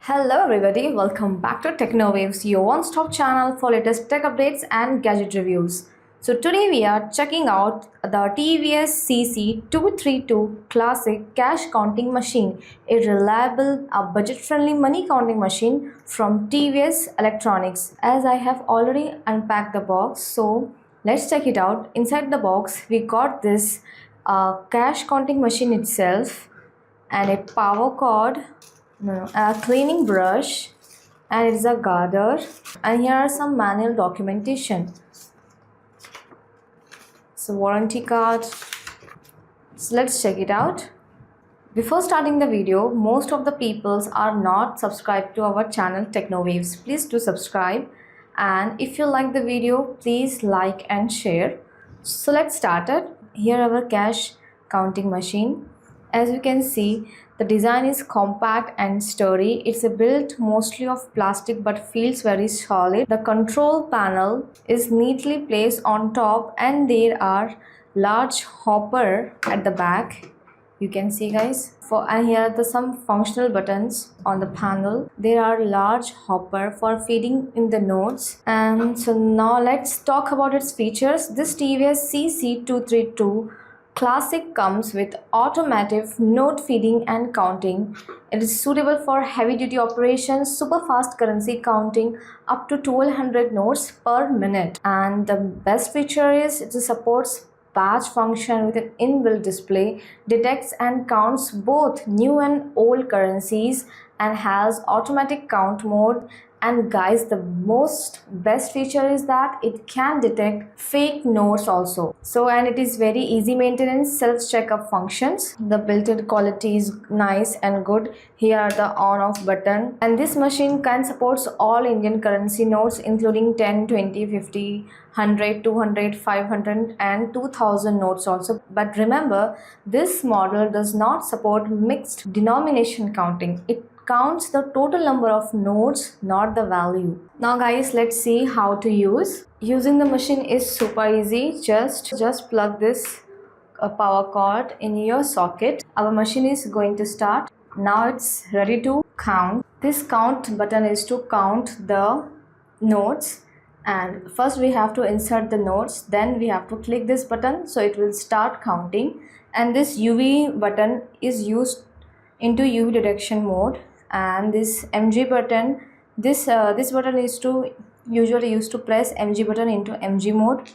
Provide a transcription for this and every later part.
Hello everybody, welcome back to TechnoWaves, your one-stop channel for latest tech updates and gadget reviews. So today we are checking out the TVS CC232 Classic Cash Counting Machine, a reliable, budget-friendly money counting machine from TVS Electronics. As I have already unpacked the box, so let's check it out. Inside the box, we got this cash counting machine itself and a power cord, a cleaning brush, and it's a gather, and here are some manual documentation. So warranty card. So let's check it out. Before starting the video, most of the peoples are not subscribed to our channel TechnoWaves. Please do subscribe, and if you like the video, please like and share. So let's start it. Here our cash counting machine. As you can see, the design is compact and sturdy. It's built mostly of plastic but feels very solid. The control panel is neatly placed on top and there are large hopper at the back. You can see guys, and here are some functional buttons on the panel. There are large hopper for feeding in the notes. And so now let's talk about its features. This TVS CC232 Classic comes with automatic note feeding and counting. It is suitable for heavy-duty operations, super fast currency counting up to 1200 notes per minute. And the best feature is it supports batch function with an inbuilt display, detects and counts both new and old currencies, and has automatic count mode. And guys, the best feature is that it can detect fake notes also. And it is very easy maintenance, self checkup functions. The built-in quality is nice and good. Here are the on off button, and this machine can support all Indian currency notes including 10, 20, 50, 100, 200, 500 and 2000 notes also. But remember, this model does not support mixed denomination counting. It counts the total number of notes, not the value. Now guys, let's see how to use. Using the machine is super easy. Just plug this power cord in your socket. Our machine is going to start. Now it's ready to count. This count button is to count the notes, and first we have to insert the notes, then we have to click this button so it will start counting. And this UV button is used into UV detection mode, and this MG button, this button is usually used to press MG button into MG mode.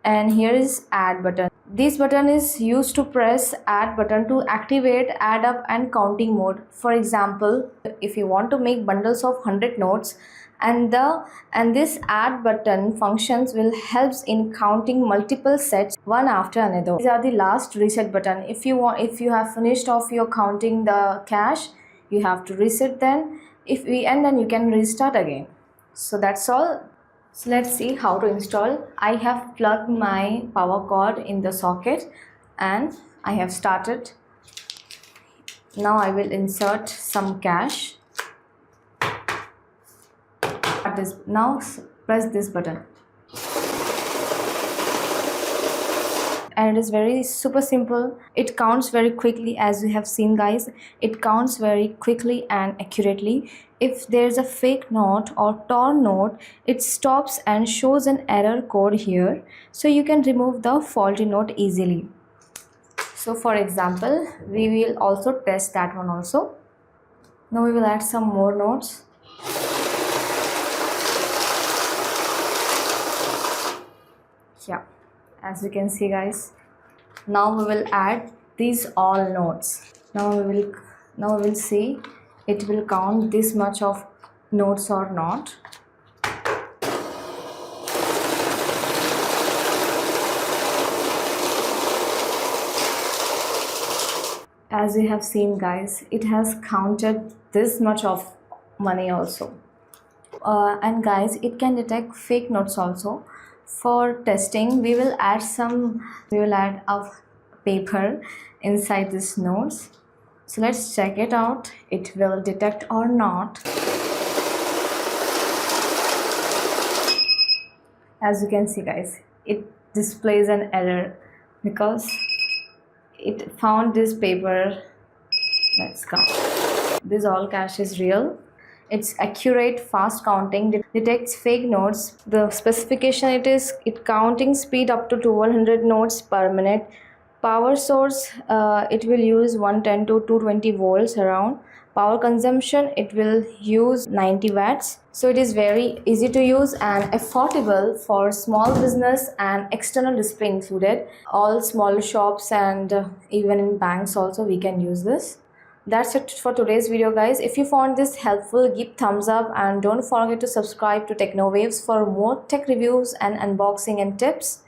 And here is add button. This button is used to press add button to activate add up and counting mode. For example, if you want to make bundles of 100 notes, and this add button functions will helps in counting multiple sets one after another. These are the last reset button. If you have finished off your counting the cash, you have to reset, then then you can restart again. So that's all. So let's see how to install. I have plugged my power cord in the socket and I have started. Now I will insert some cash. Now press this button, and it is very super simple. It counts very quickly, as you have seen guys. It counts very quickly and accurately. If there is a fake note or torn note, it stops and shows an error code here, so you can remove the faulty note easily. So for example, we will also test that one also. Now we will add some more notes. Yeah, as you can see guys, now we will add these all notes. Now we will see it will count this much of notes or not. As you have seen guys, it has counted this much of money also. And guys, it can detect fake notes also. For testing, we will add a paper inside this notes. So let's check it out. It will detect or not. As you can see guys, it displays an error because it found this paper. Let's count. This all cash is real. It's accurate, fast counting, detects fake notes. The specification it counting speed up to 1200 notes per minute. Power source, it will use 110 to 220 volts around. Power consumption, it will use 90 watts. So it is very easy to use and affordable for small business, and external display included. All small shops and even in banks also we can use this. That's it for today's video, guys. If you found this helpful, give thumbs up and don't forget to subscribe to TechnoWaves for more tech reviews and unboxing and tips.